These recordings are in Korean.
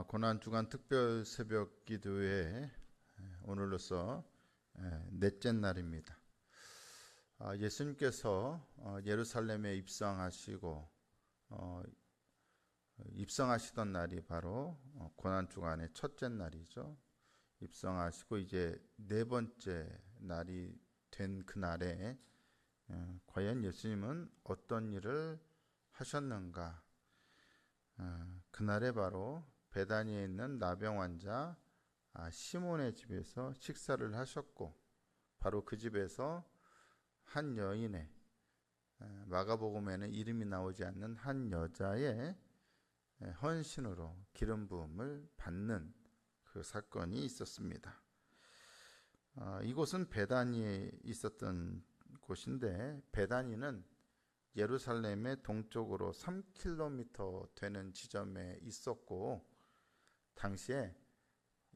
고난주간 특별 새벽 기도회 오늘로서 넷째 날입니다. 예수님께서 예루살렘에 입성하시고 입성하시던 날이 바로 고난주간의 첫째 날이죠. 입성하시고 이제 네 번째 날이 된 그날에 과연 예수님은 어떤 일을 하셨는가? 그날에 바로 베다니에 있는 나병 환자 시몬의 집에서 식사를 하셨고, 바로 그 집에서 한 여인의, 마가복음에는 이름이 나오지 않는 한 여자의 헌신으로 기름 부음을 받는 그 사건이 있었습니다. 이곳은 베다니에 있었던 곳인데, 베다니는 예루살렘의 동쪽으로 3km 되는 지점에 있었고, 당시에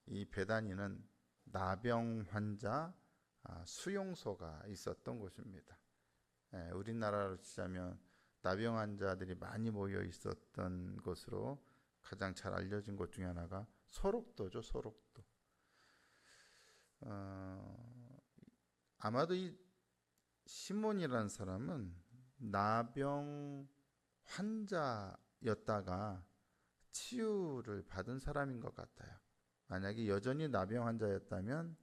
이 베다니는 나병 환자 수용소가 있었던 곳입니다. 우리나라로 치자면 나병 환자들이 많이 모여 있었던 곳으로 가장 잘 알려진 곳 중에 하나가 소록도죠. 소록도. 아마도 이 시몬이라는 사람은 나병 환자였다가 치유를 받은 사람인 것 같아요. 만약에 여전히 나병 환자였다면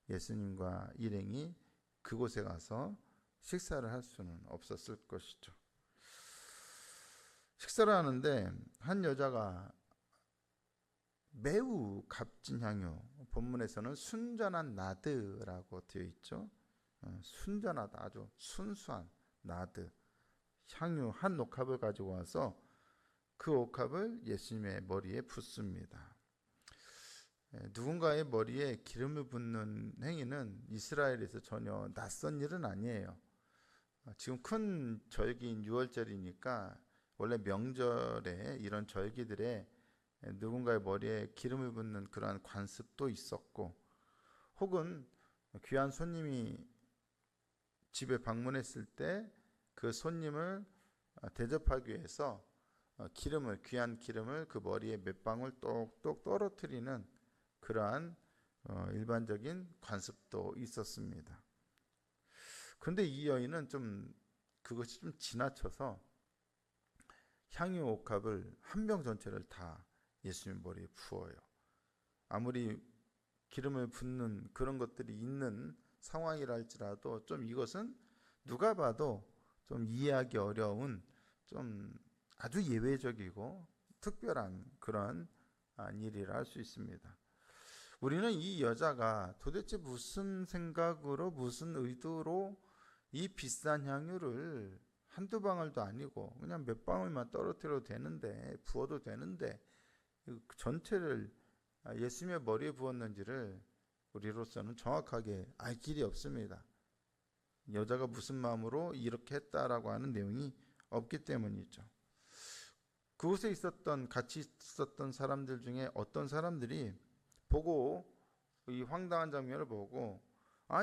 예수님과 일행이 그곳에 가서 식사를 할 수는 없었을 것이죠. 식사를 하는데 한 여자가 매우 값진 향유, 본문에서는 순전한 나드라고 되어 있죠. 순전하다, 아주 순수한 나드, 향유 한 옥합을 가지고 와서 그 옥합을 예수님의 머리에 붓습니다. 누군가의 머리에 기름을 붓는 행위는 이스라엘에서 전혀 낯선 일은 아니에요. 지금 큰 절기인 유월절이니까 원래 명절에 이런 절기들에 누군가의 머리에 기름을 붓는 그러한 관습도 있었고, 혹은 귀한 손님이 집에 방문했을 때 그 손님을 대접하기 위해서 귀한 기름을 그 머리에 몇 방울 똑똑 떨어뜨리는 그러한 일반적인 관습도 있었습니다. 그런데 이 여인은 그것이 좀 지나쳐서 향유 옥합을 한 병 전체를 다 예수님 머리에 부어요. 아무리 기름을 붓는 그런 것들이 있는 상황이라 할지라도 좀 이것은 누가 봐도 좀 이해하기 어려운, 좀 아주 예외적이고 특별한 그런 일이라 할 수 있습니다. 우리는 이 여자가 도대체 무슨 생각으로, 무슨 의도로 이 비싼 향유를 한두 방울도 아니고 그냥 몇 방울만 떨어뜨려도 되는데, 부어도 되는데 전체를 예수님의 머리에 부었는지를 우리로서는 정확하게 알 길이 없습니다. 여자가 무슨 마음으로 이렇게 했다라고 하는 내용이 없기 때문이죠. 그곳에 같이 있었던 사람들 중에 어떤 사람들이 보고, 이 황당한 장면을 보고,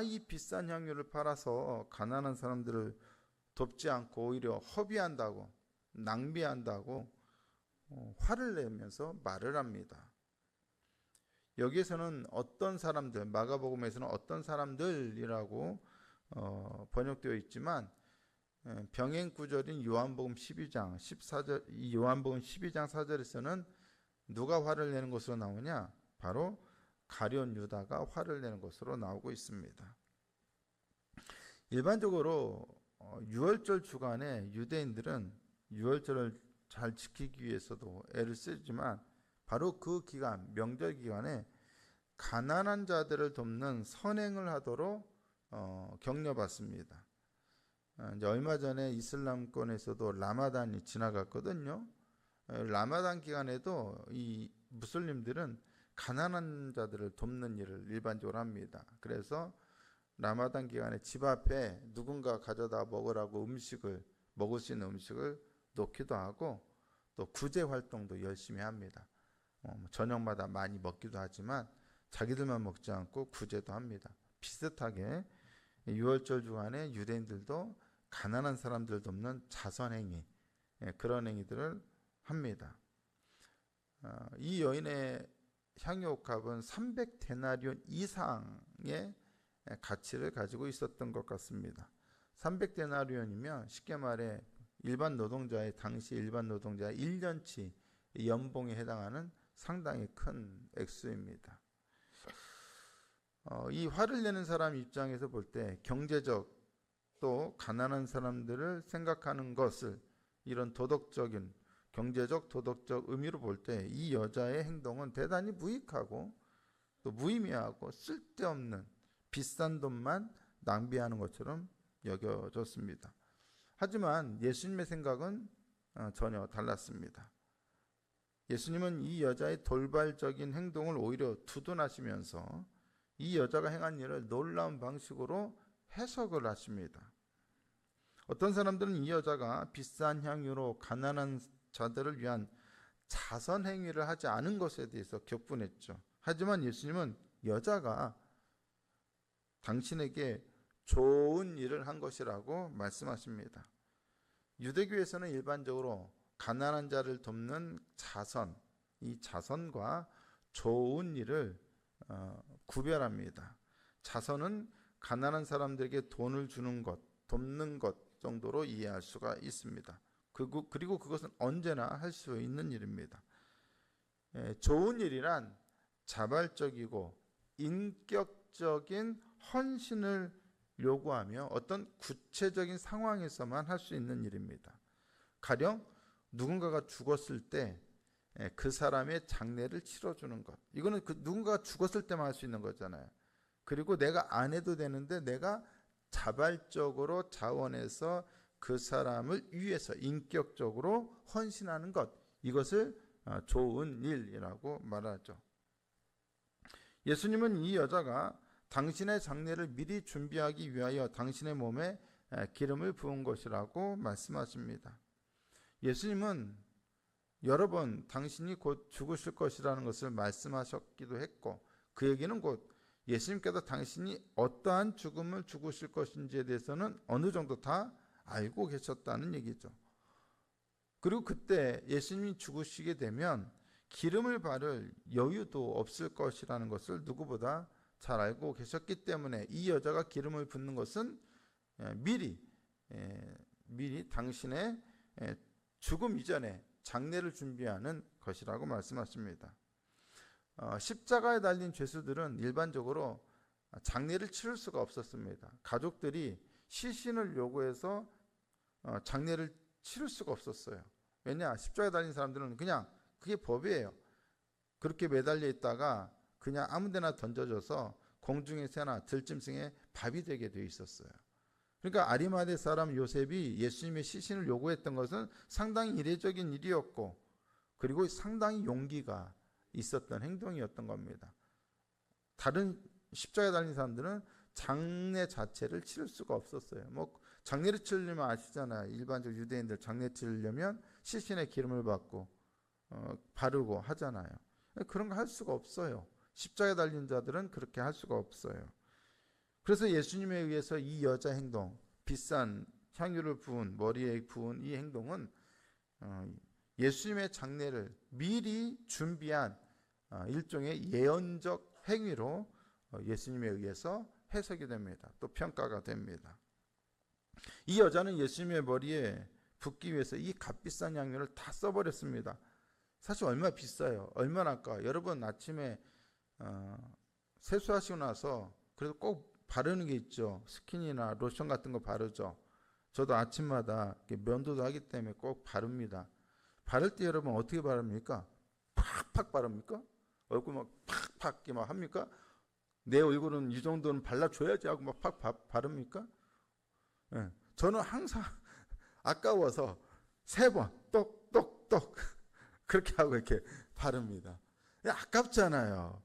이 비싼 향유를 팔아서 가난한 사람들을 돕지 않고 오히려 허비한다고, 낭비한다고 화를 내면서 말을 합니다. 여기에서는 어떤 사람들, 마가복음에서는 어떤 사람들이라고 번역되어 있지만, 병행 구절인 요한복음 12장 14절, 이 요한복음 12장 4절에서는 누가 화를 내는 것으로 나오냐? 바로 가룟 유다가 화를 내는 것으로 나오고 있습니다. 일반적으로 유월절 주간에 유대인들은 유월절을 잘 지키기 위해서도 애를 쓰지만, 바로 그 기간, 명절 기간에 가난한 자들을 돕는 선행을 하도록 격려받습니다. 이제 얼마 전에 이슬람권에서도 라마단이 지나갔거든요. 라마단 기간에도 이 무슬림들은 가난한 자들을 돕는 일을 일반적으로 합니다. 그래서 라마단 기간에 집 앞에 누군가 가져다 먹으라고 먹을 수 있는 음식을 놓기도 하고, 또 구제 활동도 열심히 합니다. 저녁마다 많이 먹기도 하지만 자기들만 먹지 않고 구제도 합니다. 비슷하게 6월절 주간에 유대인들도 가난한 사람들 돕는 자선행위, 그런 행위들을 합니다. 이 여인의 향유옥합은 300데나리온 이상의 가치를 가지고 있었던 것 같습니다. 300데나리온이면 쉽게 말해 당시 일반 노동자의 1년치 연봉에 해당하는 상당히 큰 액수입니다. 이 화를 내는 사람 입장에서 볼 때 경제적 또 가난한 사람들을 생각하는 것을 이런 경제적 도덕적 의미로 볼 때 이 여자의 행동은 대단히 무익하고 또 무의미하고 쓸데없는 비싼 돈만 낭비하는 것처럼 여겨졌습니다. 하지만 예수님의 생각은 전혀 달랐습니다. 예수님은 이 여자의 돌발적인 행동을 오히려 두둔하시면서 이 여자가 행한 일을 놀라운 방식으로 해석을 하십니다. 어떤 사람들은 이 여자가 비싼 향유로 가난한 자들을 위한 자선 행위를 하지 않은 것에 대해서 격분했죠. 하지만 예수님은 여자가 당신에게 좋은 일을 한 것이라고 말씀하십니다. 유대교에서는 일반적으로 가난한 자를 돕는 자선, 이 자선과 좋은 일을 구별합니다. 자선은 가난한 사람들에게 돈을 주는 것, 돕는 것 정도로 이해할 수가 있습니다. 그리고 그것은 언제나 할 수 있는 일입니다. 좋은 일이란 자발적이고 인격적인 헌신을 요구하며 어떤 구체적인 상황에서만 할 수 있는 일입니다. 가령 누군가가 죽었을 때 그 사람의 장례를 치러주는 것. 이거는 누군가가 죽었을 때만 할 수 있는 거잖아요. 그리고 내가 안 해도 되는데 내가 자발적으로 자원해서 그 사람을 위해서 인격적으로 헌신하는 것. 이것을 좋은 일이라고 말하죠. 예수님은 이 여자가 당신의 장례를 미리 준비하기 위하여 당신의 몸에 기름을 부은 것이라고 말씀하십니다. 예수님은 여러 번 당신이 곧 죽으실 것이라는 것을 말씀하셨기도 했고, 그 얘기는 곧 예수님께서 당신이 어떠한 죽음을 죽으실 것인지에 대해서는 어느 정도 다 알고 계셨다는 얘기죠. 그리고 그때 예수님이 죽으시게 되면 기름을 바를 여유도 없을 것이라는 것을 누구보다 잘 알고 계셨기 때문에 이 여자가 기름을 붓는 것은 미리 당신의 죽음 이전에 장례를 준비하는 것이라고 말씀하십니다. 십자가에 달린 죄수들은 일반적으로 장례를 치를 수가 없었습니다. 가족들이 시신을 요구해서 장례를 치를 수가 없었어요. 왜냐? 십자가에 달린 사람들은 그냥 그게 법이에요. 그렇게 매달려 있다가 그냥 아무 데나 던져져서 공중의 새나 들짐승의 밥이 되게 되어 있었어요. 그러니까 아리마대 사람 요셉이 예수님의 시신을 요구했던 것은 상당히 이례적인 일이었고, 그리고 상당히 용기가 있었던 행동이었던 겁니다. 다른 십자가에 달린 사람들은 장례 자체를 치를 수가 없었어요. 장례를 치르려면 아시잖아요. 일반적 유대인들 장례 치르려면 시신에 기름을 받고 바르고 하잖아요. 그런 거 할 수가 없어요. 십자가에 달린 자들은 그렇게 할 수가 없어요. 그래서 예수님에 의해서 이 여자 행동, 비싼 향유를 머리에 부은 이 행동은 예수님의 장례를 미리 준비한 일종의 예언적 행위로 예수님에 의해서 해석이 됩니다. 또 평가가 됩니다. 이 여자는 예수님의 머리에 붓기 위해서 이 값비싼 향유를 다 써버렸습니다. 사실 얼마나 비싸요? 얼마나 아까 여러분 아침에 세수하시고 나서 그래도 꼭 바르는 게 있죠. 스킨이나 로션 같은 거 바르죠. 저도 아침마다 면도도 하기 때문에 꼭 바릅니다. 바를 때 여러분 어떻게 바릅니까? 팍팍 바릅니까? 얼굴 막 팍팍 막 합니까? 내 얼굴은 이 정도는 발라줘야지 하고 막 팍 바릅니까? 네. 저는 항상 아까워서 3번 똑똑똑 그렇게 하고 이렇게 바릅니다. 아깝잖아요.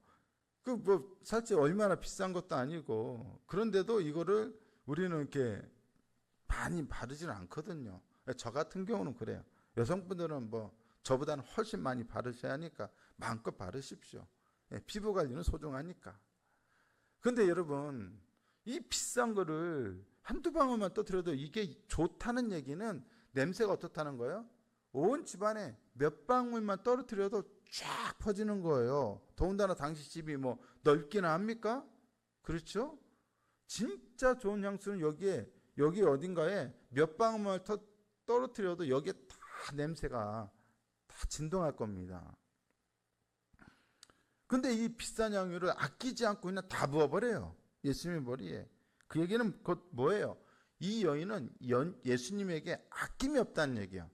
사실 얼마나 비싼 것도 아니고, 그런데도 이거를 우리는 이렇게 많이 바르지는 않거든요. 저 같은 경우는 그래요. 여성분들은 저보다는 훨씬 많이 바르셔야 하니까 마음껏 바르십시오. 피부 관리는 소중하니까. 그런데 여러분, 이 비싼 거를 한두 방울만 떠들어도 이게 좋다는 얘기는 냄새가 어떻다는 거예요? 온 집안에 몇 방울만 떨어뜨려도 쫙 퍼지는 거예요. 더군다나 당시 집이 뭐 넓기나 합니까? 그렇죠? 진짜 좋은 향수는 여기 어딘가에 몇 방울만 떨어뜨려도 여기에 다 냄새가 다 진동할 겁니다. 근데 이 비싼 향유를 아끼지 않고 그냥 다 부어버려요. 예수님의 머리에. 그 얘기는 곧 뭐예요? 이 여인은 예수님에게 아낌이 없다는 얘기야.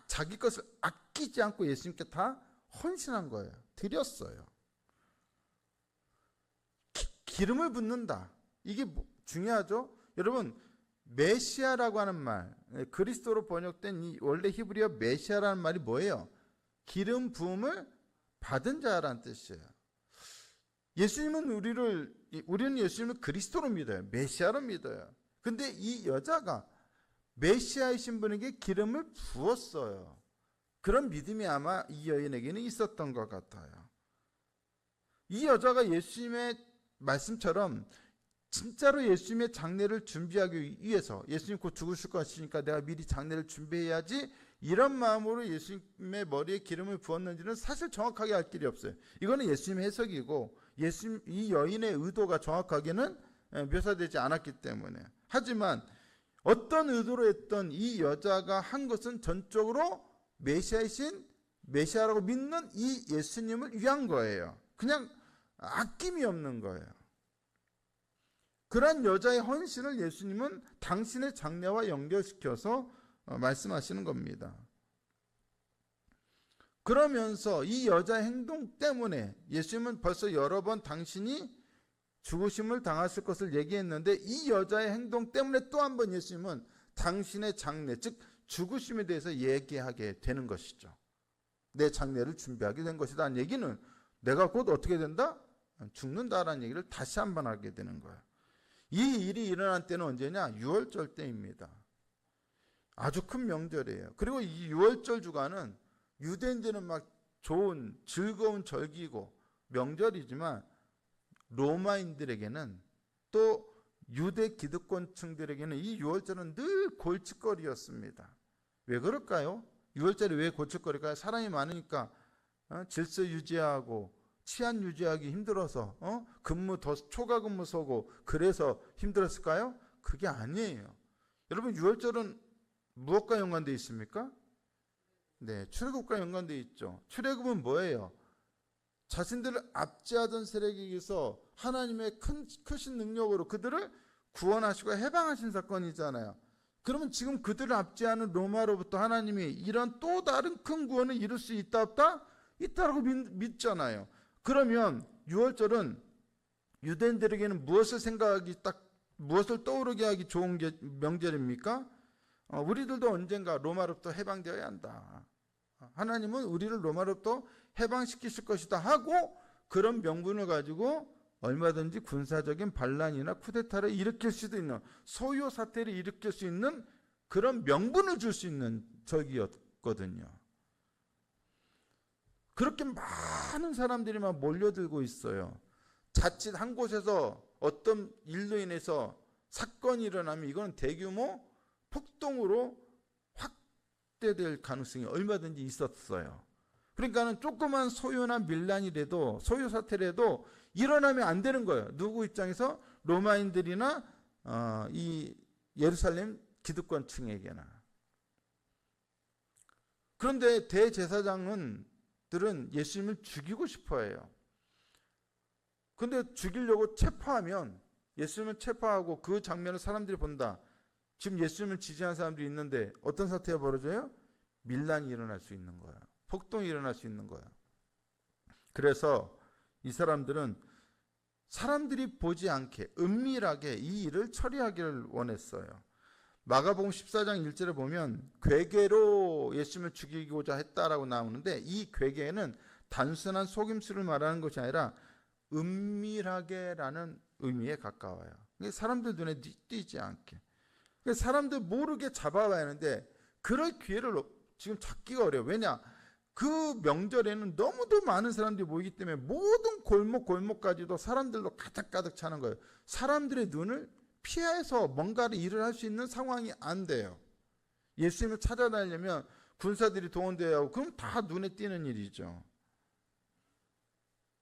자기 것을 아끼지 않고 예수님께 다 헌신한 거예요. 드렸어요. 기름을 붓는다. 이게 중요하죠? 여러분, 메시아라고 하는 말, 그리스도로 번역된 이 원래 히브리어 메시아라는 말이 뭐예요? 기름 부음을 받은 자라는 뜻이에요. 우리는 예수님을 그리스도로 믿어요. 메시아로 믿어요. 근데 이 여자가 메시아이신 분에게 기름을 부었어요. 그런 믿음이 아마 이 여인에게는 있었던 것 같아요. 이 여자가 예수님의 말씀처럼 진짜로 예수님의 장례를 준비하기 위해서, 예수님 곧 죽으실 것이니까 내가 미리 장례를 준비해야지, 이런 마음으로 예수님의 머리에 기름을 부었는지는 사실 정확하게 알 길이 없어요. 이거는 예수님의 해석이고 이 여인의 의도가 정확하게는 묘사되지 않았기 때문에. 하지만 어떤 의도로 했던 이 여자가 한 것은 전적으로 메시아라고 믿는 이 예수님을 위한 거예요. 그냥 아낌이 없는 거예요. 그런 여자의 헌신을 예수님은 당신의 장례와 연결시켜서 말씀하시는 겁니다. 그러면서 이 여자의 행동 때문에 예수님은 벌써 여러 번 당신이 죽으심을 당하실 것을 얘기했는데, 이 여자의 행동 때문에 또 한 번 예수님은 당신의 장례, 즉 죽으심에 대해서 얘기하게 되는 것이죠. 내 장례를 준비하게 된 것이다. 얘기는 내가 곧 어떻게 된다? 죽는다라는 얘기를 다시 한번 하게 되는 거예요. 이 일이 일어난 때는 언제냐? 6월절 때입니다. 아주 큰 명절이에요. 그리고 이 6월절 주간은 유대인들은 막 좋은 즐거운 절기고 명절이지만 로마인들에게는, 또 유대 기득권층들에게는 이 6월절은 늘 골칫거리였습니다. 왜 그럴까요? 6월절이 왜 골칫거리일까요? 사람이 많으니까 질서 유지하고 치안 유지하기 힘들어서 초과 근무 서고 그래서 힘들었을까요? 그게 아니에요. 여러분, 6월절은 무엇과 연관되어 있습니까? 네, 출애굽과 연관되어 있죠. 출애굽은 뭐예요? 자신들을 압제하던 세력에 의해서 하나님의 크신 능력으로 그들을 구원하시고 해방하신 사건이잖아요. 그러면 지금 그들을 압제하는 로마로부터 하나님이 이런 또 다른 큰 구원을 이룰 수 있다 없다? 있다라고 믿잖아요. 그러면 6월절은 유대인들에게는 무엇을 떠오르게 하기 좋은 명절입니까? 우리들도 언젠가 로마로부터 해방되어야 한다. 하나님은 우리를 로마로부터 해방시키실 것이다 하고, 그런 명분을 가지고 얼마든지 군사적인 반란이나 쿠데타를 일으킬 수도 있는, 소요 사태를 일으킬 수 있는 그런 명분을 줄 수 있는 절기였거든요. 그렇게 많은 사람들이 막 몰려들고 있어요. 자칫 한 곳에서 어떤 일로 인해서 사건이 일어나면 이건 대규모 폭동으로 확대될 가능성이 얼마든지 있었어요. 그러니까는 조그만 소요나 밀란이라도, 소요 사태라도 일어나면 안 되는 거예요. 누구 입장에서? 로마인들이나 이 예루살렘 기득권층에게나. 그런데 대제사장들은 예수님을 죽이고 싶어해요. 그런데 죽이려고 체포하면, 예수님을 체포하고 그 장면을 사람들이 본다. 지금 예수님을 지지하는 사람들이 있는데 어떤 사태가 벌어져요? 밀란이 일어날 수 있는 거야. 폭동이 일어날 수 있는 거야. 그래서 이 사람들은 사람들이 보지 않게 은밀하게 이 일을 처리하기를 원했어요. 마가복음 14장 1절에 보면 괴계로 예수님을 죽이고자 했다라고 나오는데, 이 괴계는 단순한 속임수를 말하는 것이 아니라 은밀하게라는 의미에 가까워요. 사람들 눈에 띄지 않게. 사람들 모르게 잡아와야 하는데 그럴 기회를 지금 찾기가 어려워요. 왜냐? 그 명절에는 너무도 많은 사람들이 모이기 때문에 모든 골목까지도 사람들로 가득가득 차는 거예요. 사람들의 눈을 피해서 뭔가를 일을 할 수 있는 상황이 안 돼요. 예수님을 찾아다니려면 군사들이 동원되어야 하고, 그럼 다 눈에 띄는 일이죠.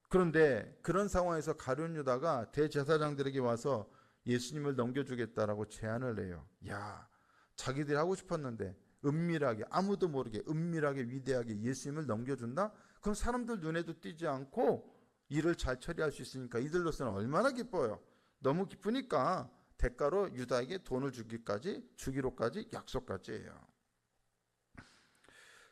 그런데 그런 상황에서 가룟 유다가 대제사장들에게 와서 예수님을 넘겨주겠다라고 제안을 해요. 야, 자기들이 하고 싶었는데 은밀하게, 아무도 모르게 은밀하게 위대하게 예수님을 넘겨준다? 그럼 사람들 눈에도 띄지 않고 일을 잘 처리할 수 있으니까 이들로서는 얼마나 기뻐요. 너무 기쁘니까 대가로 유다에게 돈을 주기로까지 약속까지 해요.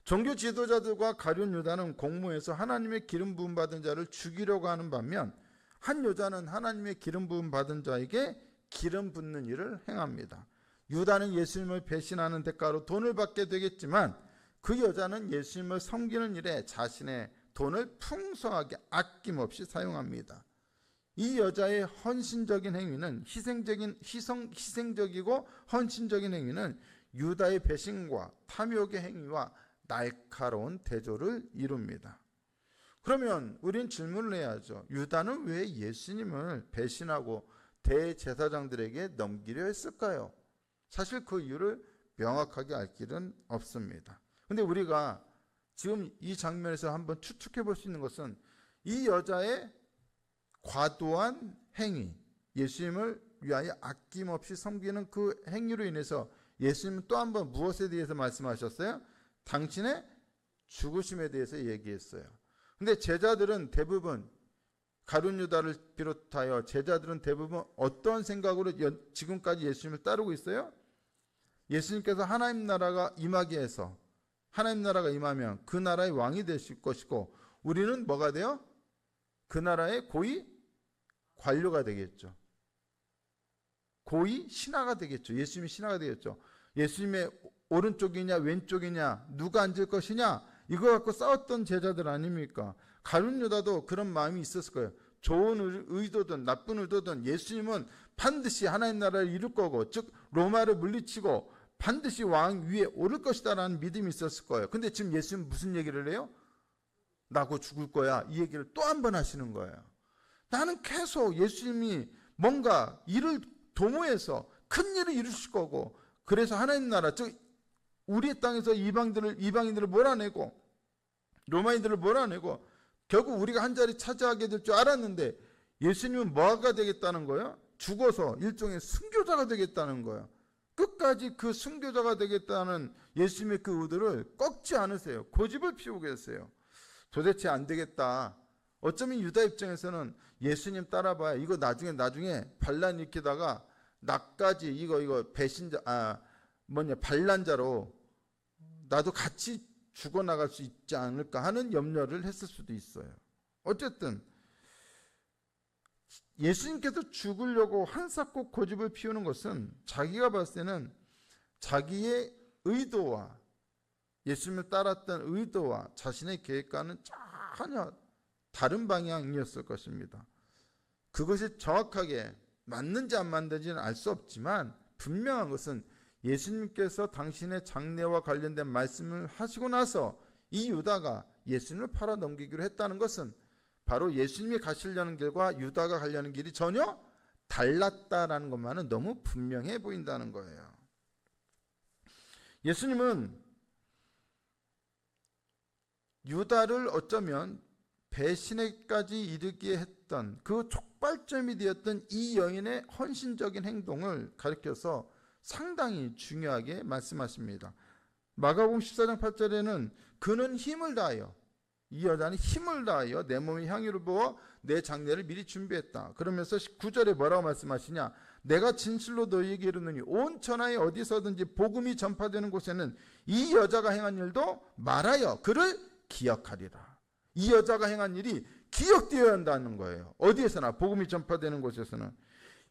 종교 지도자들과 가룟 유다는 공모해서 하나님의 기름 부음 받은 자를 죽이려고 하는 반면 한 여자는 하나님의 기름 부음 받은 자에게 기름 붓는 일을 행합니다. 유다는 예수님을 배신하는 대가로 돈을 받게 되겠지만 그 여자는 예수님을 섬기는 일에 자신의 돈을 풍성하게 아낌없이 사용합니다. 이 여자의 헌신적인 행위는 희생적이고 헌신적인 행위는 유다의 배신과 탐욕의 행위와 날카로운 대조를 이룹니다. 그러면 우린 질문을 해야죠. 유다는 왜 예수님을 배신하고 대제사장들에게 넘기려 했을까요? 사실 그 이유를 명확하게 알 길은 없습니다. 근데 우리가 지금 이 장면에서 한번 추측해 볼 수 있는 것은 이 여자의 과도한 행위, 예수님을 위하여 아낌없이 섬기는 그 행위로 인해서 예수님은 또 한 번 무엇에 대해서 말씀하셨어요? 당신의 죽으심에 대해서 얘기했어요. 근데 제자들은 대부분 가룟 유다를 비롯하여 제자들은 대부분 어떤 생각으로 지금까지 예수님을 따르고 있어요? 예수님께서 하나님 나라가 임하게 해서 하나님 나라가 임하면 그 나라의 왕이 되실 것이고 우리는 뭐가 돼요? 그 나라의 고위 관료가 되겠죠. 고위 신하가 되겠죠. 예수님이 신하가 되겠죠. 예수님의 오른쪽이냐 왼쪽이냐 누가 앉을 것이냐 이거 갖고 싸웠던 제자들 아닙니까? 가룟 유다도 그런 마음이 있었을 거예요. 좋은 의도든 나쁜 의도든 예수님은 반드시 하나님 나라를 이룰 거고 즉 로마를 물리치고 반드시 왕 위에 오를 것이다라는 믿음이 있었을 거예요. 근데 지금 예수님은 무슨 얘기를 해요? 나고 죽을 거야. 이 얘기를 또 한 번 하시는 거예요. 나는 계속 예수님이 뭔가 일을 도모해서 큰 일을 이루실 거고 그래서 하나님 나라 즉 우리의 땅에서 이방인들을 몰아내고 로마인들을 몰아내고 결국 우리가 한 자리 차지하게 될 줄 알았는데 예수님은 뭐가 되겠다는 거예요? 죽어서 일종의 순교자가 되겠다는 거예요. 끝까지 그 순교자가 되겠다는 예수님의 그 의도를 꺾지 않으세요. 고집을 피우고 계세요. 도대체 안 되겠다. 어쩌면 유다 입장에서는 예수님 따라봐야 이거 나중에 반란 일으키다가 나까지 이거 배신자 반란자로 나도 같이 죽어나갈 수 있지 않을까 하는 염려를 했을 수도 있어요. 어쨌든 예수님께서 죽으려고 한사코 고집을 피우는 것은 자기가 봤을 때는 자기의 의도와 예수님을 따랐던 의도와 자신의 계획과는 전혀 다른 방향이었을 것입니다. 그것이 정확하게 맞는지 안 맞는지는 알 수 없지만 분명한 것은 예수님께서 당신의 장례와 관련된 말씀을 하시고 나서 이 유다가 예수님을 팔아 넘기기로 했다는 것은 바로 예수님이 가시려는 길과 유다가 가려는 길이 전혀 달랐다라는 것만은 너무 분명해 보인다는 거예요. 예수님은 유다를 어쩌면 배신에까지 이르게 했던 그 촉발점이 되었던 이 여인의 헌신적인 행동을 가리켜서 상당히 중요하게 말씀하십니다. 마가복음 14장 8절에는 그는 힘을 다하여 이 여자는 힘을 다하여 내 몸에 향유를 부어 내 장례를 미리 준비했다. 그러면서 9절에 뭐라고 말씀하시냐? 내가 진실로 너희에게 이르노니 온 천하에 어디서든지 복음이 전파되는 곳에는 이 여자가 행한 일도 말하여 그를 기억하리라. 이 여자가 행한 일이 기억되어야 한다는 거예요. 어디에서나 복음이 전파되는 곳에서는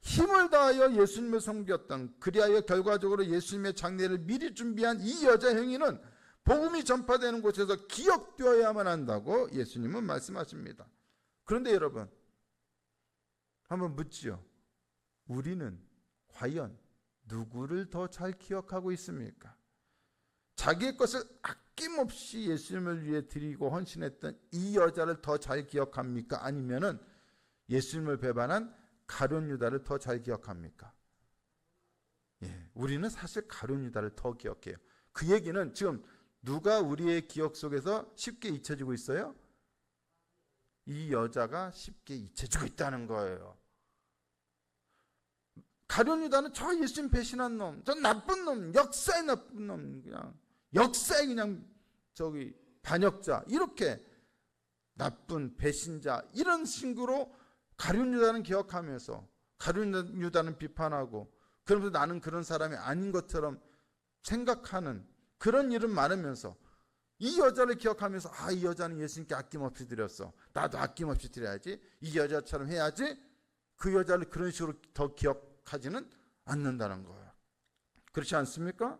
힘을 다하여 예수님을 섬겼던 그리하여 결과적으로 예수님의 장례를 미리 준비한 이 여자 행위는 복음이 전파되는 곳에서 기억되어야만 한다고 예수님은 말씀하십니다. 그런데 여러분 한번 묻지요. 우리는 과연 누구를 더 잘 기억하고 있습니까? 자기의 것을 아낌없이 예수님을 위해 드리고 헌신했던 이 여자를 더 잘 기억합니까? 아니면은 예수님을 배반한 가룟 유다를 더 잘 기억합니까? 예, 우리는 사실 가룟 유다를 더 기억해요. 그 얘기는 지금 누가 우리의 기억 속에서 쉽게 잊혀지고 있어요? 이 여자가 쉽게 잊혀지고 있다는 거예요. 가룟 유다는 저 예수님 배신한 놈, 저 나쁜 놈, 역사의 나쁜 놈, 그냥 역사의 그냥 반역자, 이렇게 나쁜 배신자, 이런 식으로 가룟 유다는 기억하면서 가룟 유다는 비판하고, 그러면서 나는 그런 사람이 아닌 것처럼 생각하는 그런 일은 많으면서 이 여자를 기억하면서 이 여자는 예수님께 아낌없이 드렸어, 나도 아낌없이 드려야지, 이 여자처럼 해야지, 그 여자를 그런 식으로 더 기억하지는 않는다는 거예요. 그렇지 않습니까?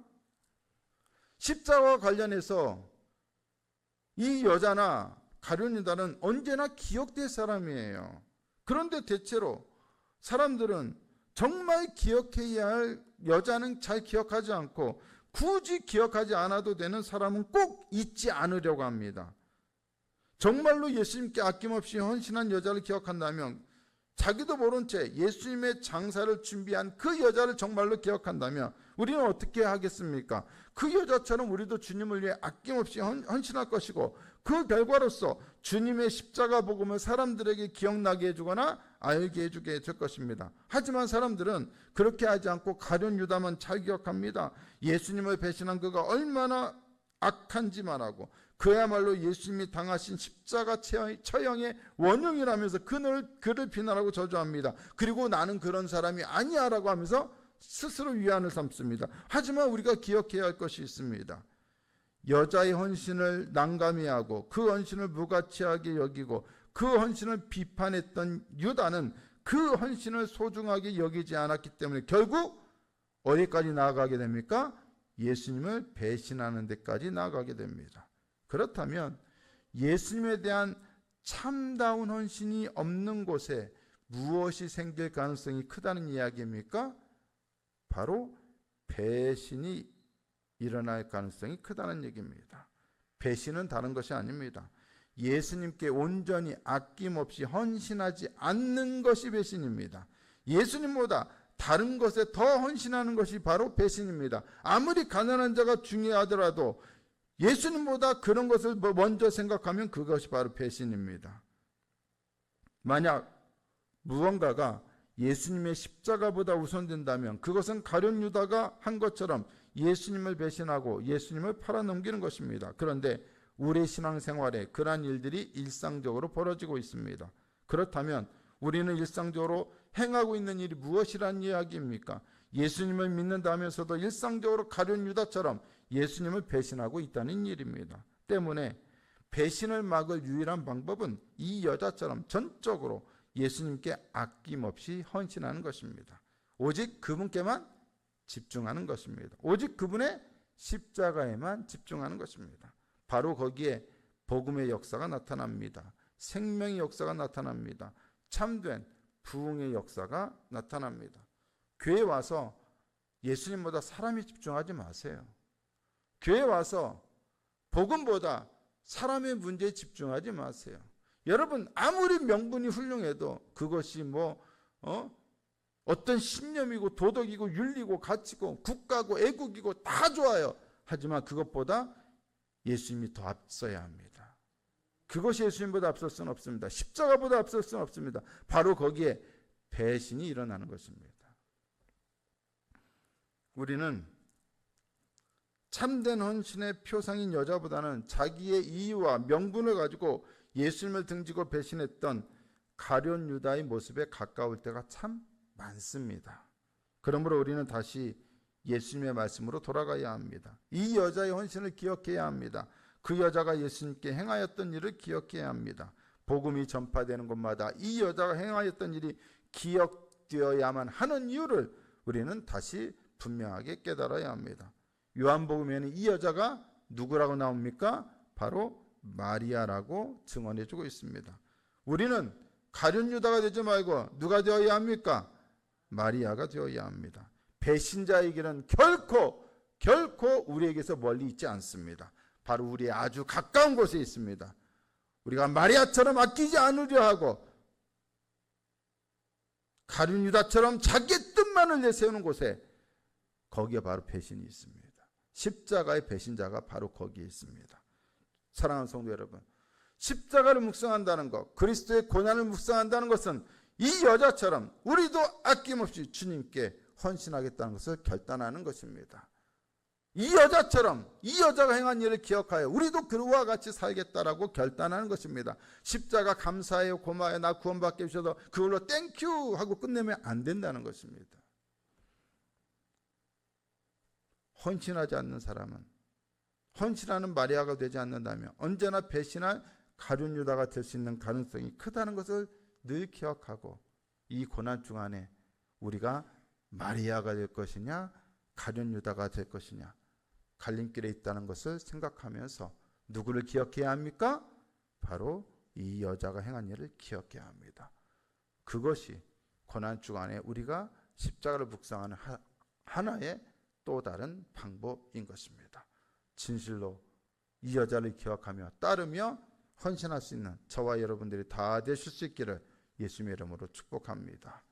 십자가와 관련해서 이 여자나 가룟 유다는 언제나 기억될 사람이에요. 그런데 대체로 사람들은 정말 기억해야 할 여자는 잘 기억하지 않고, 굳이 기억하지 않아도 되는 사람은 꼭 잊지 않으려고 합니다. 정말로 예수님께 아낌없이 헌신한 여자를 기억한다면, 자기도 모른 채 예수님의 장사를 준비한 그 여자를 정말로 기억한다면 우리는 어떻게 하겠습니까? 그 여자처럼 우리도 주님을 위해 아낌없이 헌신할 것이고, 그 결과로서 주님의 십자가 복음을 사람들에게 기억나게 해주거나 알게 해주게 될 것입니다. 하지만 사람들은 그렇게 하지 않고 가룟 유다만 잘 기억합니다. 예수님을 배신한 그가 얼마나 악한지만 하고, 그야말로 예수님이 당하신 십자가 처형의 원흉이라면서 그를 비난하고 저주합니다. 그리고 나는 그런 사람이 아니야 라고 하면서 스스로 위안을 삼습니다. 하지만 우리가 기억해야 할 것이 있습니다. 여자의 헌신을 난감해하고 그 헌신을 무가치하게 여기고 그 헌신을 비판했던 유다는 그 헌신을 소중하게 여기지 않았기 때문에 결국 어디까지 나아가게 됩니까? 예수님을 배신하는 데까지 나아가게 됩니다. 그렇다면 예수님에 대한 참다운 헌신이 없는 곳에 무엇이 생길 가능성이 크다는 이야기입니까? 바로 배신이 일어날 가능성이 크다는 얘기입니다. 배신은 다른 것이 아닙니다. 예수님께 온전히 아낌없이 헌신하지 않는 것이 배신입니다. 예수님보다 다른 것에 더 헌신하는 것이 바로 배신입니다. 아무리 가난한 자가 중요하더라도 예수님보다 그런 것을 먼저 생각하면 그것이 바로 배신입니다. 만약 무언가가 예수님의 십자가보다 우선된다면 그것은 가룟 유다가 한 것처럼 예수님을 배신하고 예수님을 팔아넘기는 것입니다. 그런데 우리의 신앙생활에 그러한 일들이 일상적으로 벌어지고 있습니다. 그렇다면 우리는 일상적으로 행하고 있는 일이 무엇이란 이야기입니까? 예수님을 믿는다면서도 일상적으로 가룟 유다처럼 예수님을 배신하고 있다는 일입니다. 때문에 배신을 막을 유일한 방법은 이 여자처럼 전적으로 예수님께 아낌없이 헌신하는 것입니다. 오직 그분께만 집중하는 것입니다. 오직 그분의 십자가에만 집중하는 것입니다. 바로 거기에 복음의 역사가 나타납니다. 생명의 역사가 나타납니다. 참된 부흥의 역사가 나타납니다. 교회 와서 예수님보다 사람에 집중하지 마세요. 교회 와서 복음보다 사람의 문제에 집중하지 마세요. 여러분, 아무리 명분이 훌륭해도 그것이 어떤 신념이고 도덕이고 윤리고 가치고 국가고 애국이고 다 좋아요. 하지만 그것보다 예수님이 더 앞서야 합니다. 그것이 예수님보다 앞설 수는 없습니다. 십자가보다 앞설 수는 없습니다. 바로 거기에 배신이 일어나는 것입니다. 우리는 참된 헌신의 표상인 여자보다는 자기의 이유와 명분을 가지고 예수님을 등지고 배신했던 가룟 유다의 모습에 가까울 때가 참 많습니다. 그러므로 우리는 다시 예수님의 말씀으로 돌아가야 합니다. 이 여자의 헌신을 기억해야 합니다. 그 여자가 예수님께 행하였던 일을 기억해야 합니다. 복음이 전파되는 곳마다 이 여자가 행하였던 일이 기억되어야만 하는 이유를 우리는 다시 분명하게 깨달아야 합니다. 요한복음에는 이 여자가 누구라고 나옵니까? 바로 마리아라고 증언해주고 있습니다. 우리는 가룟 유다가 되지 말고 누가 되어야 합니까? 마리아가 되어야 합니다. 배신자의 길은 결코 우리에게서 멀리 있지 않습니다. 바로 우리의 아주 가까운 곳에 있습니다. 우리가 마리아처럼 아끼지 않으려 하고 가룟 유다처럼 자기의 뜻만을 내세우는 곳에 거기에 바로 배신이 있습니다. 십자가의 배신자가 바로 거기에 있습니다. 사랑하는 성도 여러분, 십자가를 묵상한다는 것, 그리스도의 고난을 묵상한다는 것은 이 여자처럼 우리도 아낌없이 주님께 헌신하겠다는 것을 결단하는 것입니다. 이 여자처럼 이 여자가 행한 일을 기억하여 우리도 그와 같이 살겠다라고 결단하는 것입니다. 십자가 감사해요, 고마워요, 나 구원받게 해주셔서 그걸로 땡큐 하고 끝내면 안 된다는 것입니다. 헌신하지 않는 사람은, 헌신하는 마리아가 되지 않는다면 언제나 배신할 가룟 유다가 될 수 있는 가능성이 크다는 것을 늘 기억하고, 이 고난 중 안에 우리가 마리아가 될 것이냐 가룟 유다가 될 것이냐 갈림길에 있다는 것을 생각하면서 누구를 기억해야 합니까? 바로 이 여자가 행한 일을 기억해야 합니다. 그것이 고난 중 안에 우리가 십자가를 묵상하는 하나의 또 다른 방법인 것입니다. 진실로 이 여자를 기억하며 따르며 헌신할 수 있는 저와 여러분들이 다 되실 수 있기를 예수님의 이름으로 축복합니다.